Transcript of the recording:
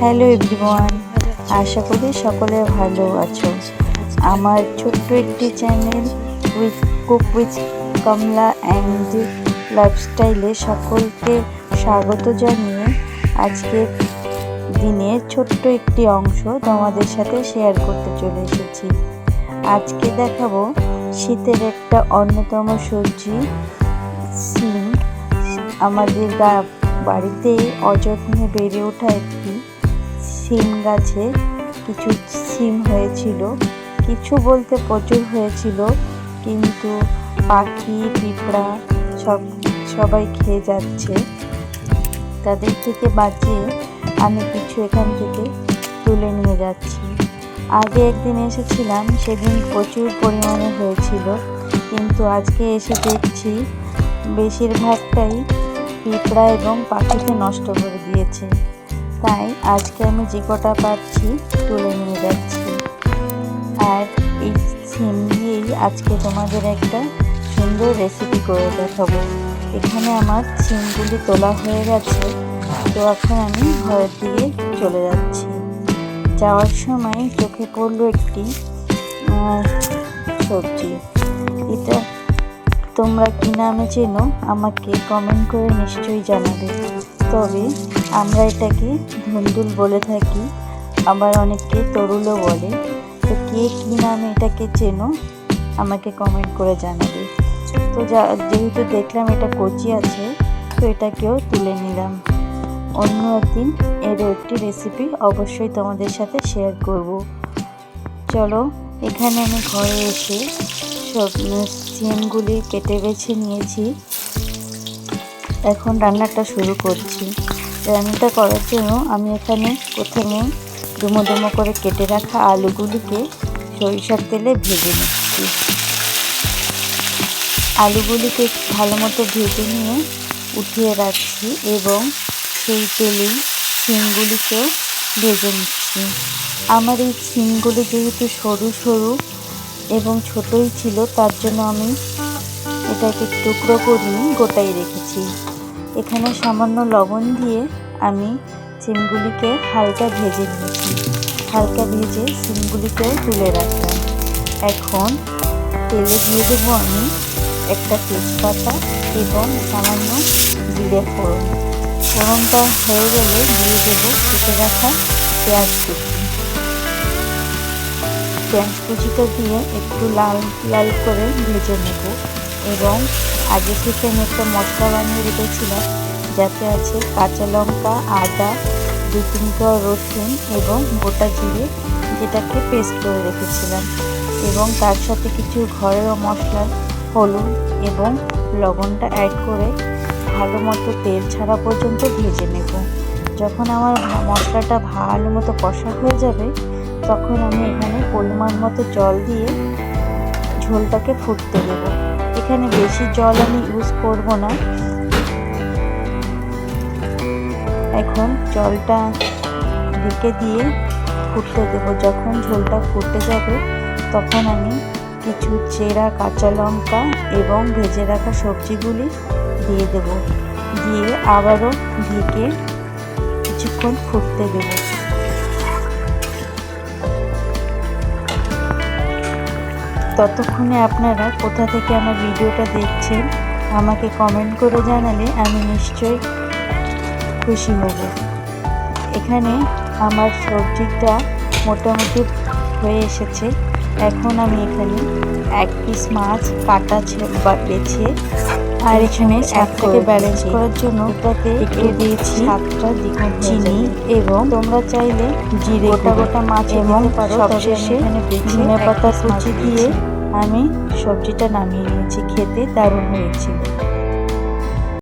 Hello everyone, আশা করি সকলে ভালো আছো। আমার ছোট্ট একটি channel cook with Kamala and লাইফস্টাইলে সকলকে স্বাগত জানিয়ে আজকের দিনের ছোট্ট একটি অংশ তোমাদের সাথে শেয়ার করতে চলে এসেছি। আজকে দেখাবো শীতের একটা অন্যতম সবজি সিম। আমাদের বাড়িতে অযত্নে বেড়ে ওঠা একটি সিম গাছে কিছু সিম হয়েছিল, কিছু বলতে প্রচুর হয়েছিল, কিন্তু পাখি পিঁপড়া সবাই খেয়ে যাচ্ছে। তাদের থেকে বাঁচিয়ে আমি কিছু এখান থেকে তুলে নিয়ে যাচ্ছি। আগে একদিন এসেছিলাম, সেদিন প্রচুর পরিমাণে হয়েছিল, কিন্তু আজকে এসে দেখছি বেশিরভাগটাই পিঁপড়া এবং পাখিতে নষ্ট করে দিয়েছে। তাই আজকে আমি যে কটা পাচ্ছি তুলে নিয়ে যাচ্ছি। আর এই সিম দিয়েই আজকে তোমাদের একটা সুন্দর রেসিপি করে দেখাবো। এখানে আমার সিমগুলি তোলা হয়ে গেছে, তো এখন আমি ঘরের দিকে চলে যাচ্ছি। যাওয়ার সময় চোখে পড়লো একটি সবজি। এটা তোমরা কি নামে চেনো আমাকে কমেন্ট করে নিশ্চয়ই জানাবে। তবে আমরা এটাকে ধুন্দুল বলে থাকি, আবার অনেকে তরুলও বলে। তো কে কী নামে এটাকে চেনো আমাকে কমেন্ট করে জানাবে। তো যেহেতু দেখলাম এটা কচি আছে, তো এটাকেও তুলে নিলাম। অন্য একদিন এরও একটি রেসিপি অবশ্যই তোমাদের সাথে শেয়ার করব। চলো, এখানে আমি ঘরে এসে সব সিমগুলি কেটে বেছে নিয়েছি। এখন রান্নাটা শুরু করছি। রান্নাটা করার জন্য আমি এখানে প্রথমে ডুমো ডুমো করে কেটে রাখা আলুগুলিকে সরিষার তেলে ভেজে নিচ্ছি। আলুগুলিকে ভালো মতো ভেজে নিয়ে উঠিয়ে রাখছি এবং সেই তেলেই সিমগুলিকেও ভেজে নিচ্ছি। আমার এই সিমগুলি যেহেতু সরু সরু এবং ছোটই ছিল, তার জন্য আমি এটাকে টুকরো করিনি, গোটাই রেখেছি। এখানে সামান্য লবণ দিয়ে আমি সিমগুলিকে হালকা ভেজে নিয়েছি। হালকা ভেজে সিমগুলিকেও তুলে রাখলাম। এখন তেলে দিয়ে দেবো আমি একটা তেজপাতা এবং সামান্য জিরে ফোড়ন। ফোড়নটা হয়ে গেলে দিয়ে দেবো কেটে রাখা পেঁয়াজ কুচি। পেঁয়াজ কুচিটা দিয়ে একটু লাল লাল করে ভেজে নেব এবং আগে থেকে আমি একটা মশলা বানিয়ে রেখেছিলাম, যাতে আছে কাঁচা লঙ্কা, আদা, 2-3 কোয়া রসুন এবং গোটা জিরে, যেটাকে পেস্ট করে রেখেছিলাম, এবং তার সাথে কিছু ঘরের মশলা হলুদ এবং লবণটা অ্যাড করে ভালো মতো তেল ছাড়া পর্যন্ত ভেজে নেব। যখন আমার মশলাটা ভালো মতো কষা হয়ে যাবে, তখন আমি এখানে পরিমাণ মতো জল দিয়ে ঝোলটাকে ফুটতে দেব। এখানে বেশি জল আমি ইউজ করব না। এখন জলটা ঢেকে দিয়ে ফুটতে দেব। যখন ঝোলটা ফুটে যাবে, তখন আমি কিছু চেরা কাঁচা লঙ্কা এবং ভেজে রাখা সবজিগুলি দিয়ে দেব। দিয়ে আবারও ঢেকে কিছুক্ষণ ফুটতে দেব। ততক্ষণে আপনারা কোথা থেকে আমার ভিডিওটা দেখছেন আমাকে কমেন্ট করে জানালে আমি নিশ্চয়ই খুশি হব। এখানে আমার সবজিটা মোটামুটি হয়ে এসেছে। এখন আমি এখানে 1 পিস মাছ কাটা বেছে, আর এখানে স্বাদটাকে ব্যালেন্স করার জন্য তাতে একটু দিয়েছি 7টা দ্বিগুণ চিনি, এবং তোমরা চাইলে জিরে গোটা মাছ এবং সবশেষে ধনেপাতা কুচি দিয়ে আমি সবজিটা নামিয়ে নিয়েছি। খেতে দারুণ হয়েছিল।